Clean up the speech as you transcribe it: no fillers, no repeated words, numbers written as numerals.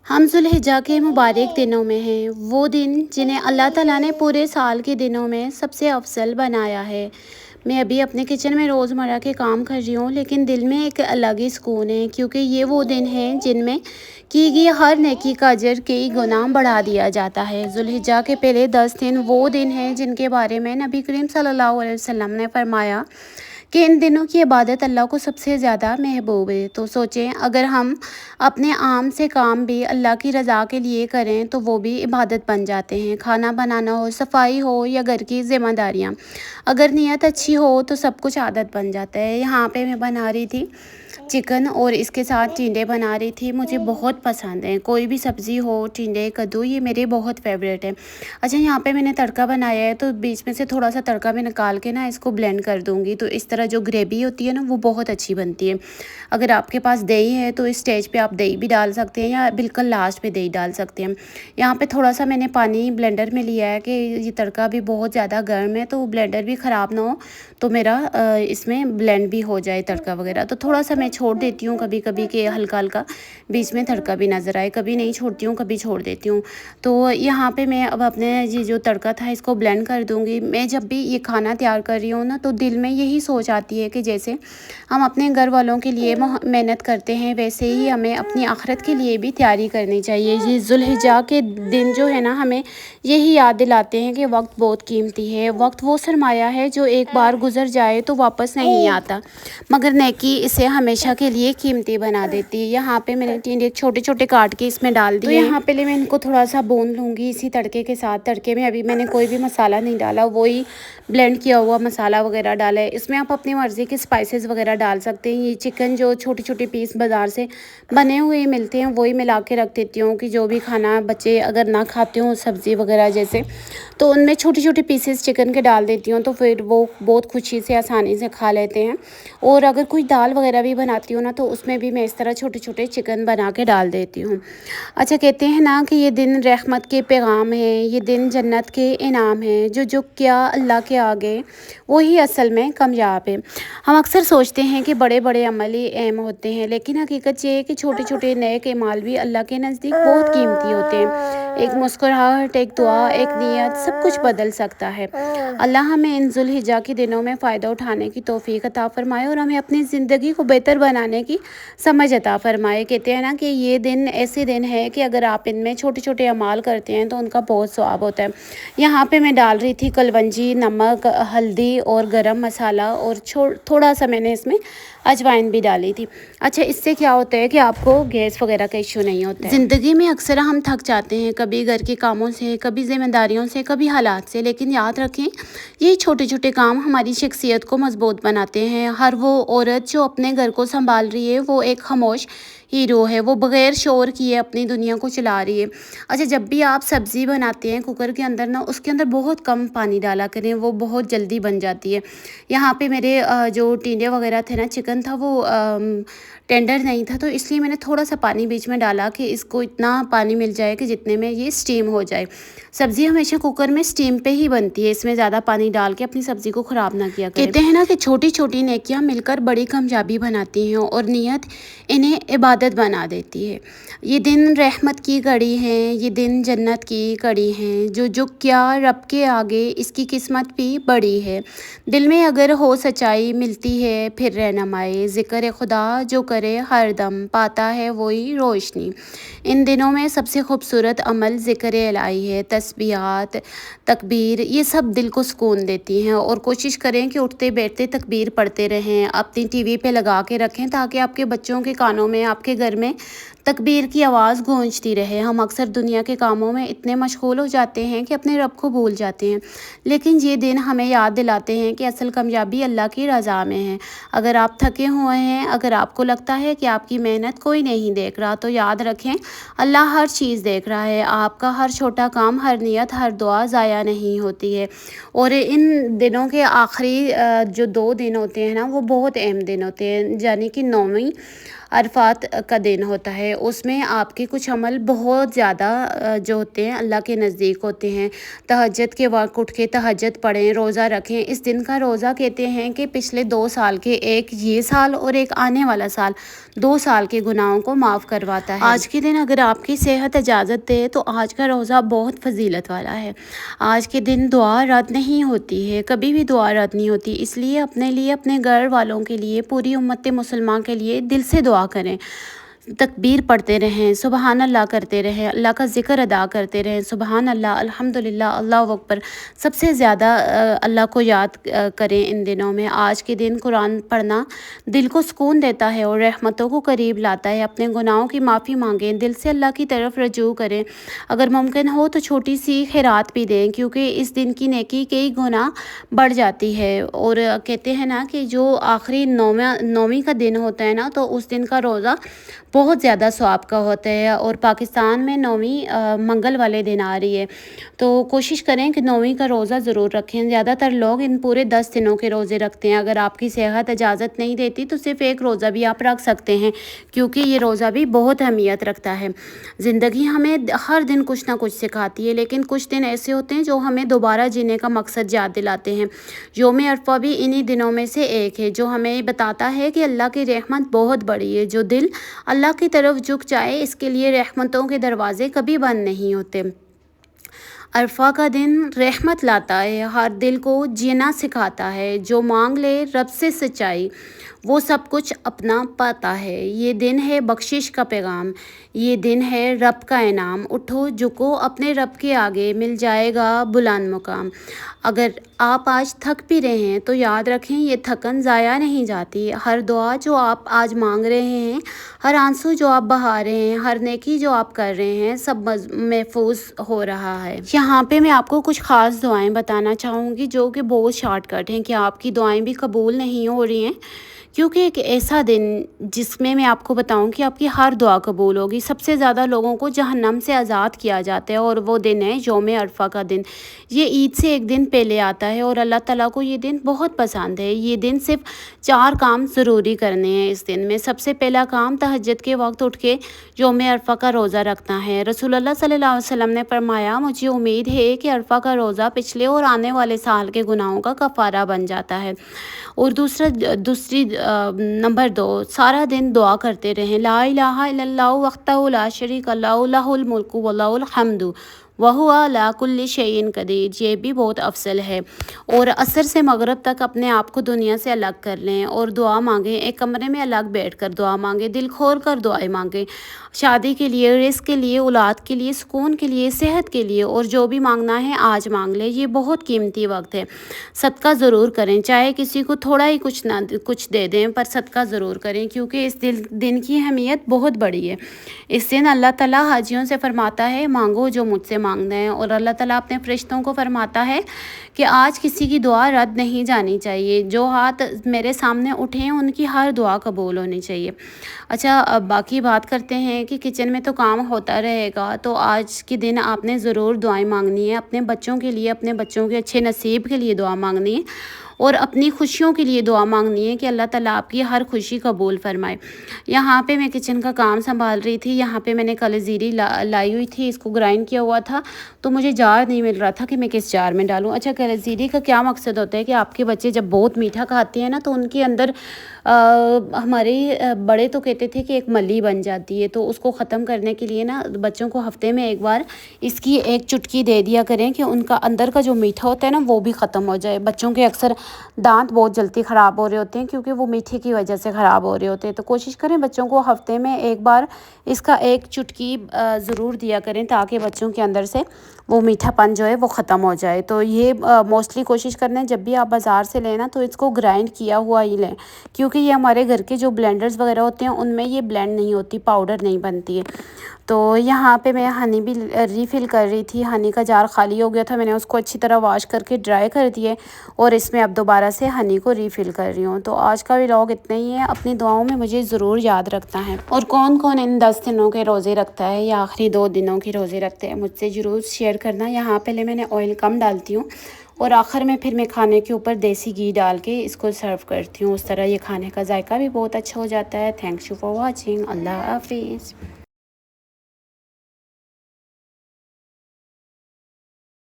हम ज़ुल्हिज्जा के मुबारक दिनों में हैं, वो दिन जिन्हें अल्लाह ताला ने पूरे साल के दिनों में सबसे अफजल बनाया है। मैं अभी अपने किचन में रोज़मर्रा के काम कर रही हूँ, लेकिन दिल में एक अलग ही सुकून है, क्योंकि ये वो दिन हैं जिनमें की गई हर नेकी का अजर कई गुना बढ़ा दिया जाता है। ज़ुल्हिज्जा के पहले 10 दिन वो दिन हैं जिनके बारे में नबी करीम सल्लल्लाहु अलैहि वसल्लम ने फरमाया कि इन दिनों की इबादत अल्लाह को सबसे ज़्यादा महबूब है। तो सोचें, अगर हम अपने आम से काम भी अल्लाह की रज़ा के लिए करें तो वो भी इबादत बन जाते हैं। खाना बनाना हो, सफाई हो या घर की ज़िम्मेदारियाँ, अगर नीयत अच्छी हो तो सब कुछ आदत बन जाता है। यहाँ पे मैं बना रही थी चिकन और इसके साथ टिंडे बना रही थी। मुझे बहुत पसंद है, कोई भी सब्ज़ी हो, टिंडे, कद्दू, ये मेरे बहुत फेवरेट है। अच्छा, यहाँ पे मैंने तड़का बनाया है, तो बीच में से थोड़ा सा तड़का मैं निकाल के ना इसको ब्लेंड कर दूँगी, तो इस तरह जो ग्रेवी होती है ना वो बहुत अच्छी बनती है। अगर आपके पास दही है तो इस स्टेज पे आप दही भी डाल सकते हैं या बिल्कुल लास्ट पे दही डाल सकते हैं। यहाँ पे थोड़ा सा मैंने पानी ब्लेंडर में लिया है कि ये तड़का भी बहुत ज़्यादा गर्म है, तो ब्लेंडर भी ख़राब ना हो, तो मेरा इसमें ब्लेंड भी हो जाए तड़का वगैरह। तो थोड़ा सा मैं छोड़ देती हूँ कभी कभी कि हल्का हल्का बीच में तड़का भी नज़र आए, कभी नहीं छोड़ती हूँ, कभी छोड़ देती हूँ। तो यहाँ पे मैं अब अपने ये जो तड़का था इसको ब्लेंड कर दूँगी। मैं जब भी ये खाना तैयार कर रही हूँ ना, तो दिल में यही सोच आती है कि जैसे हम अपने घर वालों के लिए मेहनत करते हैं, वैसे ही हमें अपनी आखिरत के लिए भी तैयारी करनी चाहिए। ये ज़ुल्हिज्जा के दिन जो है ना, हमें यही याद दिलाते हैं कि वक्त बहुत कीमती है। वक्त वो सरमाया है जो एक बार गुजर जाए तो वापस नहीं आता, मगर नेकी इसे हमेशा के लिए कीमती बना देती है। यहाँ पे मैंने टिंडे छोटे छोटे काट के इसमें डाल दिए। तो यहाँ पहले मैं इनको थोड़ा सा भून लूँगी इसी तड़के के साथ। तड़के में अभी मैंने कोई भी मसाला नहीं डाला, वही ब्लेंड किया हुआ मसाला वगैरह डाला है। इसमें आप अपनी मर्ज़ी के स्पाइसेस वगैरह डाल सकते हैं। ये चिकन जो छोटे छोटे पीस बाज़ार से बने हुए मिलते हैं, वही मिला के रख देती हूँ कि जो भी खाना बच्चे अगर ना खाते हों सब्ज़ी वगैरह जैसे, तो उनमें छोटे छोटे पीसेस चिकन के डाल देती हूँ, तो फिर वो बहुत खुशी से आसानी से खा लेते हैं। और अगर कोई दाल वगैरह भी बनाती हूँ ना, तो उसमें भी मैं इस तरह छोटे छोटे चिकन बना के डाल देती हूँ। अच्छा, कहते हैं ना कि ये दिन रहमत के पैगाम है, ये दिन जन्नत के इनाम है। जो झुक गया अल्लाह के आगे वही असल में कामयाब है। हम अक्सर सोचते हैं कि बड़े बड़े अमल ही अहम होते हैं, लेकिन हकीकत ये है कि छोटे छोटे नेक अमाल भी अल्लाह के नज़दीक बहुत कीमती होते हैं। एक मुस्कुराहट, एक दुआ, एक नियत सब कुछ बदल सकता है। अल्लाह हमें इन ज़ुल्हिज्जा के दिनों में फ़ायदा उठाने की तौफीक अता फ़रमाए और हमें अपनी ज़िंदगी को बेहतर बनाने की समझ अता फ़रमाए। कहते हैं ना कि ये दिन ऐसे दिन है कि अगर आप इनमें छोटे छोटे अमाल करते हैं तो उनका बहुत सवाब होता है। यहाँ पे मैं डाल रही थी कलवंजी, नमक, हल्दी और गरम मसाला, और थोड़ा सा मैंने इसमें अजवाइन भी डाली थी। अच्छा, इससे क्या होता है कि आपको गैस वगैरह का इशू नहीं होता है। ज़िंदगी में अक्सर हम थक जाते हैं, कभी घर के कामों से, कभी जिम्मेदारियों से, कभी हालात से, लेकिन याद रखें ये छोटे छोटे काम हमारी शख्सियत को मजबूत बनाते हैं। हर वो औरत जो अपने घर को संभाल रही है वो एक खामोश हीरो है, वो बग़ैर शोर किए अपनी दुनिया को चला रही है। अच्छा, जब भी आप सब्ज़ी बनाते हैं कुकर के अंदर ना, उसके अंदर बहुत कम पानी डाला करें, वो बहुत जल्दी बन जाती है। यहाँ पे मेरे जो टिंडे वगैरह थे ना, चिकन था वो टेंडर नहीं था, तो इसलिए मैंने थोड़ा सा पानी बीच में डाला कि इसको इतना पानी मिल जाए कि जितने में ये स्टीम हो जाए। सब्ज़ी हमेशा कुकर में स्टीम पे ही बनती है, इसमें ज़्यादा पानी डाल के अपनी सब्ज़ी को ख़राब ना किया करें। कहते हैं ना कि छोटी छोटी नेकियां मिलकर बड़ी कामयाबी बनाती हैं और नियत इन्हें इबादत बना देती है। ये दिन रहमत की घड़ी है, ये दिन जन्नत की कड़ी है। जो झुक गया रब के आगे इसकी किस्मत भी बड़ी है। दिल में अगर हो सच्चाई मिलती है फिर रहनुमाई, ज़िक्र खुदा जो करे हर दम पाता है वही रोशनी। इन दिनों में सबसे खूबसूरत अमल ज़िक्र इलाही है। तस्बीहात, तकबीर, ये सब दिल को सुकून देती हैं, और कोशिश करें कि उठते बैठते तकबीर पढ़ते रहें। अपनी टीवी पे लगा के रखें ताकि आपके बच्चों के कानों में, आपके घर में तकबीर की आवाज़ गूंजती रहे। हम अक्सर दुनिया के कामों में इतने मशगूल हो जाते हैं कि अपने रब को भूल जाते हैं, लेकिन ये दिन हमें याद दिलाते हैं कि असल कामयाबी अल्लाह की रज़ा में है। अगर आप थके हुए हैं, अगर आपको लगता है कि आपकी मेहनत कोई नहीं देख रहा, तो याद रखें अल्लाह हर चीज़ देख रहा है। आपका हर छोटा काम, हर नियत, हर दुआ ज़ाया नहीं होती है। और इन दिनों के आखिरी जो 2 दिन होते हैं ना, वो बहुत अहम दिन होते हैं, यानी कि 9वीं अरफात का दिन होता है। उसमें आपके कुछ अमल बहुत ज़्यादा जो होते हैं अल्लाह के नज़दीक होते हैं। तहज्जुद के वक्त उठ के तहज्जुद पढ़ें, रोज़ा रखें। इस दिन का रोज़ा कहते हैं कि पिछले 2 साल के, एक ये साल और एक आने वाला साल, 2 سال کے گناہوں کو معاف کرواتا ہے۔ آج کے دن اگر آپ کی صحت اجازت دے تو آج کا روزہ بہت فضیلت والا ہے۔ آج کے دن دعا رد نہیں ہوتی ہے، کبھی بھی دعا رد نہیں ہوتی، اس لیے اپنے لیے، اپنے گھر والوں کے لیے، پوری امت مسلمان کے لیے دل سے دعا کریں، تکبیر پڑھتے رہیں، سبحان اللہ کرتے رہیں، اللہ کا ذکر ادا کرتے رہیں، سبحان اللہ، الحمدللہ، اللہ اکبر، سب سے زیادہ اللہ کو یاد کریں ان دنوں میں۔ آج کے دن قرآن پڑھنا دل کو سکون دیتا ہے اور رحمتوں کو قریب لاتا ہے۔ اپنے گناہوں کی معافی مانگیں، دل سے اللہ کی طرف رجوع کریں، اگر ممکن ہو تو چھوٹی سی خیرات بھی دیں، کیونکہ اس دن کی نیکی کئی گنا بڑھ جاتی ہے۔ اور کہتے ہیں نا کہ جو آخری نومی کا دن ہوتا ہے نا تو اس دن کا روزہ بہت زیادہ ثواب کا ہوتا ہے، اور پاکستان میں نومی منگل والے دن آ رہی ہے، تو کوشش کریں کہ نومی کا روزہ ضرور رکھیں۔ زیادہ تر لوگ ان پورے 10 دنوں کے روزے رکھتے ہیں، اگر آپ کی صحت اجازت نہیں دیتی تو صرف ایک روزہ بھی آپ رکھ سکتے ہیں، کیونکہ یہ روزہ بھی بہت اہمیت رکھتا ہے۔ زندگی ہمیں ہر دن کچھ نہ کچھ سکھاتی ہے، لیکن کچھ دن ایسے ہوتے ہیں جو ہمیں دوبارہ جینے کا مقصد یاد دلاتے ہیں۔ یوم عرفہ بھی انہی دنوں میں سے ایک ہے جو ہمیں بتاتا ہے کہ اللہ کی رحمت بہت بڑی ہے۔ جو دل اللہ کی طرف جھک جائے اس کے لیے رحمتوں کے دروازے کبھی بند نہیں ہوتے۔ عرفہ کا دن رحمت لاتا ہے، ہر دل کو جینا سکھاتا ہے، جو مانگ لے رب سے سچائی وہ سب کچھ اپنا پاتا ہے۔ یہ دن ہے بخشش کا پیغام، یہ دن ہے رب کا انعام، اٹھو جھکو اپنے رب کے آگے، مل جائے گا بلند مقام۔ اگر آپ آج تھک بھی رہے ہیں تو یاد رکھیں یہ تھکن ضائع نہیں جاتی، ہر دعا جو آپ آج مانگ رہے ہیں، ہر آنسو جو آپ بہا رہے ہیں، ہر نیکی جو آپ کر رہے ہیں، سب محفوظ ہو رہا ہے۔ یہاں پہ میں آپ کو کچھ خاص دعائیں بتانا چاہوں گی جو کہ بہت شارٹ کٹ ہیں، کہ آپ کی دعائیں بھی قبول نہیں ہو رہی ہیں، کیونکہ ایک ایسا دن جس میں آپ کو بتاؤں کہ آپ کی ہر دعا قبول ہوگی۔ سب سے زیادہ لوگوں کو جہنم سے آزاد کیا جاتا ہے، اور وہ دن ہے یوم عرفہ کا دن۔ یہ عید سے ایک دن پہلے آتا ہے اور اللہ تعالیٰ کو یہ دن بہت پسند ہے۔ یہ دن صرف 4 کام ضروری کرنے ہیں اس دن میں۔ سب سے پہلا کام تہجد کے وقت اٹھ کے یوم عرفہ کا روزہ رکھنا ہے۔ رسول اللہ صلی اللہ علیہ وسلم نے فرمایا، مجھے امید ہے کہ عرفہ کا روزہ پچھلے اور آنے والے سال کے گناہوں کا کفارہ بن جاتا ہے۔ اور دوسری نمبر 2، سارا دن دعا کرتے رہیں، لا الہ الا اللہ وحدہ لا شریک لہ لہ الملک و لہ الحمد وہو علی کل شیء قدیر۔ یہ بھی بہت افضل ہے۔ اور عصر سے مغرب تک اپنے آپ کو دنیا سے الگ کر لیں اور دعا مانگیں، ایک کمرے میں الگ بیٹھ کر دعا مانگیں، دل کھول کر دعائیں مانگیں، شادی کے لیے، رزق کے لیے، اولاد کے لیے، سکون کے لیے، صحت کے لیے، اور جو بھی مانگنا ہے آج مانگ لیں۔ یہ بہت قیمتی وقت ہے۔ صدقہ ضرور کریں، چاہے کسی کو تھوڑا ہی کچھ دے دیں، پر صدقہ ضرور کریں، کیونکہ اس دن کی اہمیت بہت بڑی ہے۔ اس دن اللہ تعالیٰ حاجیوں سے فرماتا ہے، مانگو جو مجھ سے مانگنا ہے، اور اللہ تعالیٰ اپنے فرشتوں کو فرماتا ہے کہ آج کسی کی دعا رد نہیں جانی چاہیے، جو ہاتھ میرے سامنے اٹھیں ان کی ہر دعا قبول ہونی چاہیے۔ اچھا، اب باقی بات کرتے ہیں کہ کچن میں تو کام ہوتا رہے گا، تو آج کے دن آپ نے ضرور دعائیں مانگنی ہے، اپنے بچوں کے لیے، اپنے بچوں کے اچھے نصیب کے لیے دعا مانگنی ہے، اور اپنی خوشیوں کے لیے دعا مانگنی ہے کہ اللہ تعالیٰ آپ کی ہر خوشی قبول فرمائے۔ یہاں پہ میں کچن کا کام سنبھال رہی تھی، یہاں پہ میں نے کل زیری لائی ہوئی تھی، اس کو گرائنڈ کیا ہوا تھا، تو مجھے جار نہیں مل رہا تھا کہ میں کس جار میں ڈالوں۔ اچھا، کل زیری کا کیا مقصد ہوتا ہے کہ آپ کے بچے جب بہت میٹھا کھاتے ہیں نا تو ان کے اندر ہمارے بڑے تو کہتے تھے کہ ایک ملی بن جاتی ہے، تو اس کو ختم کرنے کے لیے نا بچوں کو ہفتے میں ایک بار اس کی ایک چٹکی دے دیا کریں کہ ان کا اندر کا جو میٹھا ہوتا ہے نا وہ بھی ختم ہو جائے۔ بچوں کے اکثر دانت بہت جلدی خراب ہو رہے ہوتے ہیں کیونکہ وہ میٹھے کی وجہ سے خراب ہو رہے ہوتے ہیں، تو کوشش کریں بچوں کو ہفتے میں ایک بار اس کا ایک چٹکی ضرور دیا کریں، تاکہ بچوں کے اندر سے وہ میٹھا پن جو ہے وہ ختم ہو جائے۔ تو یہ موسٹلی کوشش کرنا ہے جب بھی آپ بازار سے لیں نا تو اس کو گرائنڈ کیا ہوا ہی لیں، کیونکہ یہ ہمارے گھر کے جو بلینڈرز وغیرہ ہوتے ہیں ان میں یہ بلینڈ نہیں ہوتی، پاؤڈر نہیں بنتی ہے۔ تو یہاں پہ میں ہنی بھی ریفل کر رہی تھی، ہنی کا جار خالی ہو گیا تھا، میں نے اس کو اچھی طرح واش کر کے ڈرائی کر دیے، اور اس میں اب دوبارہ سے ہنی کو ریفل کر رہی ہوں۔ تو آج کا ولاگ اتنا ہی ہے، اپنی دعاؤں میں مجھے ضرور یاد رکھنا ہے، اور کون کون ان 10 دنوں کے روزے رکھتا ہے یا آخری 2 دنوں کے روزے رکھتے ہیں مجھ سے ضرور شیئر کرنا۔ یہاں پہلے میں نے آئل کم ڈالتی ہوں، اور آخر میں پھر میں کھانے کے اوپر دیسی گھی ڈال کے اس کو سرو کرتی ہوں، اس طرح یہ کھانے کا ذائقہ بھی بہت اچھا ہو جاتا ہے۔ تھینکس یو فار واچنگ، اللہ حافظ۔